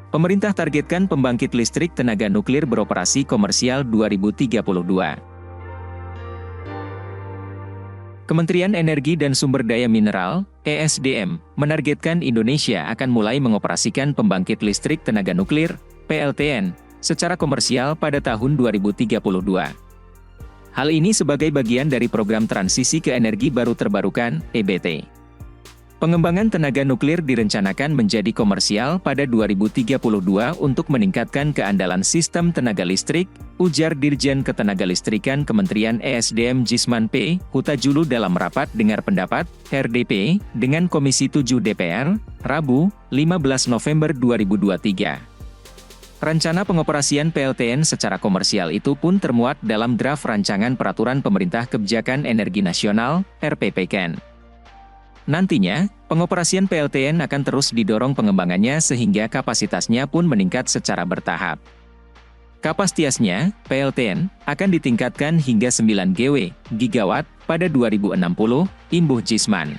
Pemerintah targetkan pembangkit listrik tenaga nuklir beroperasi komersial 2032. Kementerian Energi dan Sumber Daya Mineral, ESDM, menargetkan Indonesia akan mulai mengoperasikan pembangkit listrik tenaga nuklir, PLTN, secara komersial pada tahun 2032. Hal ini sebagai bagian dari program transisi ke energi baru terbarukan, EBT. Pengembangan tenaga nuklir direncanakan menjadi komersial pada 2032 untuk meningkatkan keandalan sistem tenaga listrik, ujar Dirjen Ketenagalistrikan Kementerian ESDM Jisman P. Hutajulu dalam rapat dengar pendapat, RDP, dengan Komisi 7 DPR, Rabu, 15 November 2023. Rencana pengoperasian PLTN secara komersial itu pun termuat dalam draft rancangan Peraturan Pemerintah Kebijakan Energi Nasional, RPPKN. Nantinya, pengoperasian PLTN akan terus didorong pengembangannya sehingga kapasitasnya pun meningkat secara bertahap. Kapasitasnya, PLTN, akan ditingkatkan hingga 9 gigawatt pada 2060, imbuh Jisman.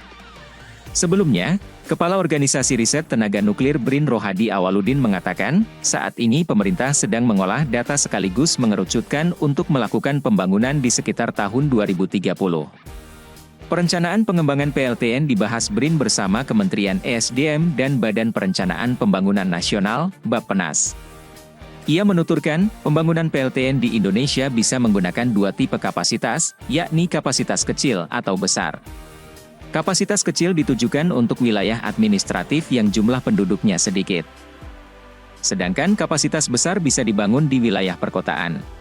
Sebelumnya, Kepala Organisasi Riset Tenaga Nuklir BRIN Rohadi Awaludin mengatakan, saat ini pemerintah sedang mengolah data sekaligus mengerucutkan untuk melakukan pembangunan di sekitar tahun 2030. Perencanaan pengembangan PLTN dibahas BRIN bersama Kementerian ESDM dan Badan Perencanaan Pembangunan Nasional, Bappenas. Ia menuturkan, pembangunan PLTN di Indonesia bisa menggunakan dua tipe kapasitas, yakni kapasitas kecil atau besar. Kapasitas kecil ditujukan untuk wilayah administratif yang jumlah penduduknya sedikit. Sedangkan kapasitas besar bisa dibangun di wilayah perkotaan.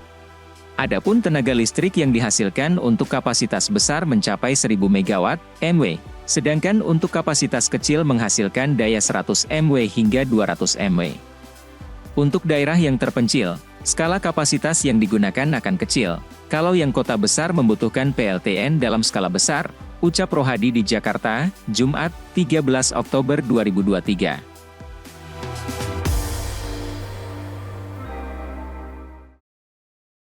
Adapun tenaga listrik yang dihasilkan untuk kapasitas besar mencapai 1000 MW, sedangkan untuk kapasitas kecil menghasilkan daya 100 MW hingga 200 MW. Untuk daerah yang terpencil, skala kapasitas yang digunakan akan kecil. Kalau yang kota besar membutuhkan PLTN dalam skala besar, ucap Rohadi di Jakarta, Jumat, 13 Oktober 2023.